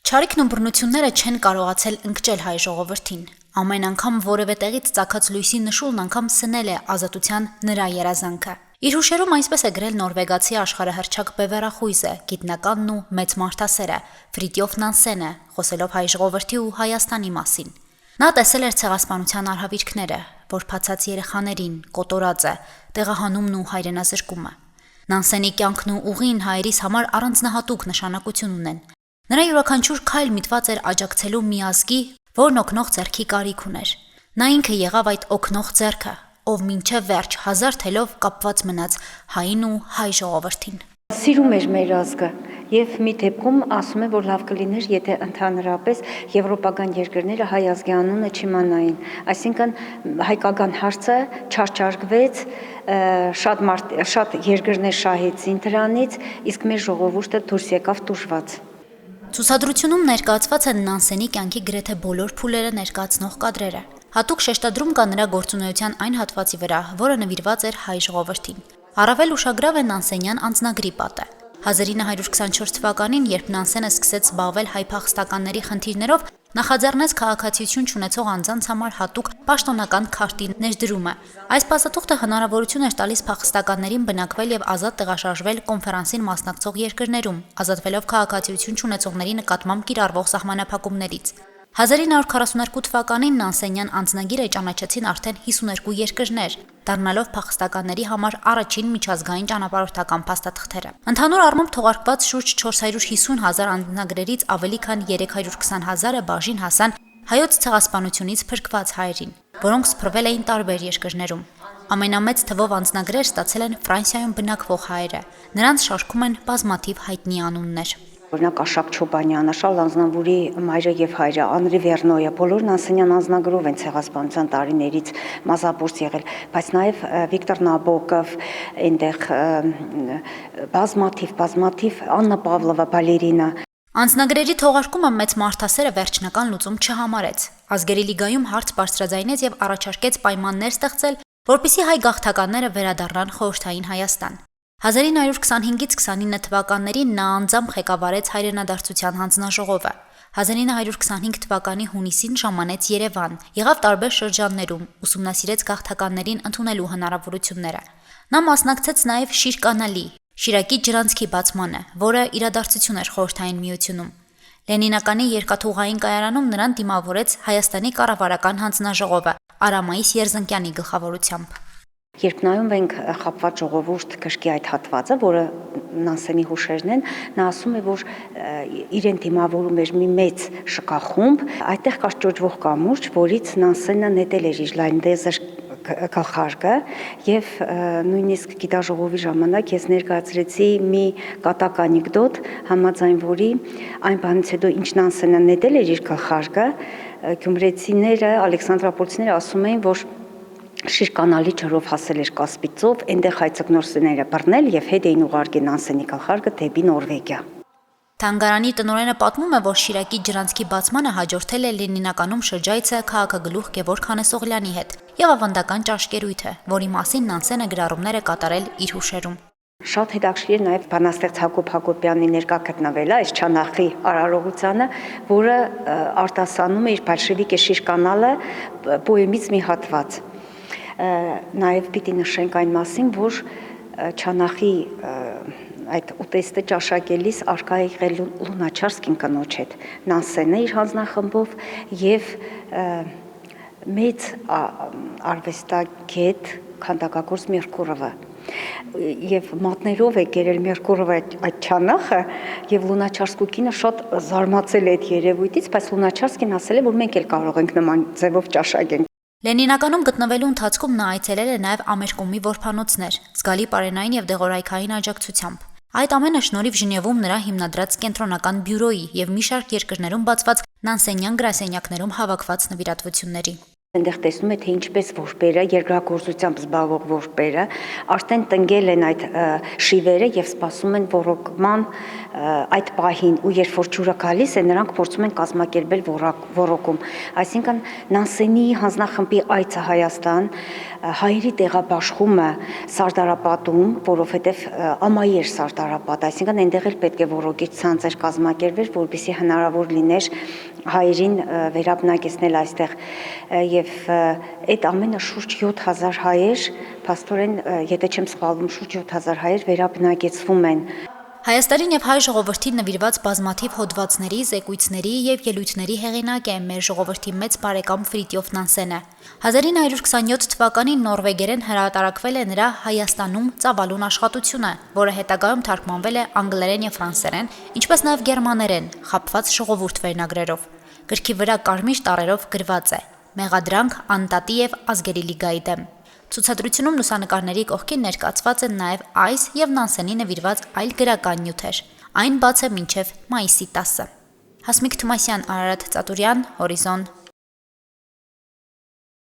Չարիքն ու բռնությունները չեն կարողացել ընկճել հայ ժողովրդին։ Ամեն անգամ որևէ տեղից ծագած լույսի նշուլն անգամ սնել է ազատության նրա երազանքը։ Իր հուշերում այսպես է գրել նորվեգացի աշխարհահռչակ բևեռախույզը, գիտնականն ու մեծ մարդասերը Ֆրիտյոֆ Նանսենը, խոսելով հայ ժողովրդի ու Հայաստանի մասին։ Նա տեսել էր ցեղասպանության արհավիրքները, որբացած երեխաներին, կոտորածը, տեղահանումն ու հայրենազրկումը։ Նանսենի կյանքն ու ուղին հայերիս համար առանձնահատուկ նշանակություն ունեն։ Նրա յուրաքանչյուր քայլ միտված էր աջակցելու մի ազգի, որն օգնող ձեռքի կարիք ուներ։ Նա ինքը եղավ այդ օգնող ձեռքը, ով մինչև վերջ հազար թելով կապված մնաց հային ու հայ ժողովրդին։ Սիրում էր մեր ազգը եւ մի դեպքում ասում է, որ լավ կլիներ, եթե ընդհանրապես եվրոպական երկրները հայ ազգի անունը չիմանային։ Այսինքն հայկական հարցը չարչարվեց, շատ երկրներ շահեցին դրանից, իսկ մեր ժողովուրդը դուրս եկավ տուժված։ Ցուցադրությունում ներկայացված են Նանսենի կյանքի գրեթե բոլոր փուլերը ներկայացնող կադրերը։ Հատուկ շեշտադրում կա նրա գործունեության այն հատվածի վրա, որը նվիրված էր հայ ժողովրդին։ Առավել ուշագրավ է Նանսենյան անձնագրի պատը։ 1924 թվականին, երբ Նանսենը սկսեց զբաղվել հայ փախստականների խնդիրներով, նախաձեռնեց քաղաքացիություն չունեցող անձանց համար հատուկ պաշտոնական քարտի ներդրումը։ Այս փաստաթուղթը հնարավորություն էր տալիս փախստականներին բնակվել եւ ազատ տեղաշարժվել կոնֆերանսին մասնակցող երկրներում, ազատվելով քաղաքացիություն չունեցողների նկատմամբ կիրառվող սահմանափակումներից։ 1942 թվականին Նանսենյան անձնագիրը ճանաչեցին արդեն 52 երկրներ, դառնալով փախստականների համար առաջին միջազգային ճանապարհորդական փաստաթղթերը։ Ընդհանուր առմամբ թողարկված շուրջ 450,000 անձնագրերից ավելի քան 320,000-ը բաժին հասան հայոց ցեղասպանությունից փրկված հայերին, որոնք սփռվել էին տարբեր երկրներում։ Ամենամեծ թվով անձնագրեր ստացել են Ֆրանսիայում բնակվող հայերը։ Նրանց շարքում են բազմաթիվ հայտնի անուններ։ Օրինակ Աշակ Չոբանյանը, Շալ Անձնավուրի մայրը եւ հայրը, Անրի Վերնոյը, բոլորն Նանսենյան անձնագրով են ցեղասպանության տարիներից մազապուրս եղել, բայց նաեւ Վիկտոր Նաբոկով, այնտեղ բազմաթիվ Աննա Պավլովա, բալերինա։ Անձնագրերի թողարկումը մեծ մարդասերը վերջնական լուծում չհամարեց։ Ազգերի լիգայում հարց բարձրաձայնեց եւ առաջարկեց պայմաններ ստեղծել, որպեսզի հայ գաղթականները վերադառնան խորհրդային Հայաստան։ 1925-ից 29 թվականներին նա անձամբ ղեկավարեց հայրենադարձության հանձնաժողովը։ 1925 թվականի հունիսին ժամանեց Երևան, եղավ տարբեր շրջաններում, ուսումնասիրեց գաղթականներին ընդունելու հնարավորությունները։ Նա մասնակցեց նաև Շիրկանալի, Շիրակի ջրանցքի բացմանը, որը իրադարձություն էր խորհրդային միությունում։ Լենինականի երկաթուղային կայարանում նրան դիմավորեց Հայաստանի կառավարական հանձնաժողովը Արամայիս Երզնկյանի գլխավորությամբ։ Երբ նայում ենք խապված ժողովուրդ գրքի այդ հատվածը, որը Նանսենի հուշերն են, նա ասում է, որ իրեն դիմավորում էր մի մեծ շքախումբ, այդտեղ կար ճոճվող կամուրջ, որից Նանսենը նետել էր իր լայնտեզր գլխարկը եւ նույնիսկ գիտաժողովի ժամանակ ես ներկայացրեցի մի կատակ անեկդոտ, համաձայն որի այն բանից հետո ինչ Նանսենը նետել էր իր գլխարկը, գյումրեցիները, ալեքսանդրապոլցիները ասում էին, որ Շիրկանալի ջրով հասել էր Կասպից ծով, այնտեղ հայցքնորսները բռնել եւ հետ էին ուղարկել Նանսենի գլխարկը դեպի Նորվեգիա։ Թանգարանի տնօրենը պատմում է, որ Շիրակի ջրանցքի բացմանը հաջորդել է Լենինականում շրջայցը քաղաքագլուխ Գևորգ Հանեսօղլյանի հետ եւ ավանդական ճաշկերույթը, որի մասին Նանսենը գրառումներ է կատարել իր հուշերում։ Շատ հետաքրքիր է նաև բանաստեղծ Հակոբ Հակոբյանի ներկա գտնվելը այս Չանախի արարողությանը, որը արտասանում է իր Բոլշևիկե Շիրկանալը պոեմից մի հատված։ Նաև պիտի նշենք այն մասին, որ Չանախի այդ ուտեստը ճաշակելիս արկա է եղել Լունաչարսկին կնոջ հետ, Նանսենը իր հանձնախմբով եւ մեծ արվեստագետ քանդակագործ Մերկուրովը եւ մատներով է գերել Մերկուրովը այդ Չանախը եւ Լունաչարսկու կինը շատ զարմացել է այդ երևույթից, բայց Լունաչարսկին ասել է, որ մենք էլ կարող ենք նման ձևով ճաշակենք։ Լենինականում գտնվելու ընթացքում նա այցելել է նաև Ամերկոմի որբանոցներ, զգալի պարենային եւ դեղորայքային աջակցությամբ։ Այդ ամենը շնորհիվ Ժնևում նրա հիմնադրած կենտրոնական բյուրոյի եւ մի շարք երկրներում բացված Նանսենյան գրասենյակներում հավաքված նվիրատվությունների։ Այնտեղ տեսնում է, թե ինչպես որբերը, երկրագործությամբ զբաղվող որբերը արդեն տնկել են այդ շիվերը եւ սպասում են ոռոգման այդ պահին, ու երբ որ ջուրը գալիս է, նրանք փորձում են կազմակերպել ոռոգում։ Այսինքն Նանսենի հանձնախմբի այցը Հայաստան, հայերի տեղաբաշխումը Սարդարապատում, որովհետեւ ամայի էր Սարդարապատ, այսինքն այնտեղ էլ պետք է ոռոգիչ ցանցեր կազմակերպվեր, որպեսզի հնարավոր լիներ հայերին վերաբնակեցնել այստեղ եւ այդ ամենը շուրջ 7000 հայեր, փաստորեն, եթե չեմ սխալվում, շուրջ 7000 հայեր վերաբնակեցվում են։ Հայաստանին եւ հայ ժողովրդին նվիրված բազմաթիվ հոդվածների, զեկույցների եւ ելույթների հեղինակ է մեր ժողովրդի մեծ բարեկամ Ֆրիտյոֆ Նանսենը։ 1927 թվականին նորվեգերեն հրատարակվել է նրա Հայաստանում ծավալուն աշխատությունը, որը հետագայում թարգմանվել է անգլերեն եւ ֆրանսերեն, ինչպես նաեւ գերմաներեն, խաբված ժողովուրդ վերնագրերով։ Գրքի վրա կարմիր տառերով գրված է. Մեղադրանք անտատի եւ ազգերի լիգայի դեմ։ Ցուցադրությունում լուսանկարների կողքին ներկայացված են նաև այս եւ Նանսենի նվիրված այլ գրական նյութեր։ Այն բաց է մինչև մայիսի 10-ը։ Հասմիկ Թումասյան, Արարատ Ծատուրյան, Հորիզոն,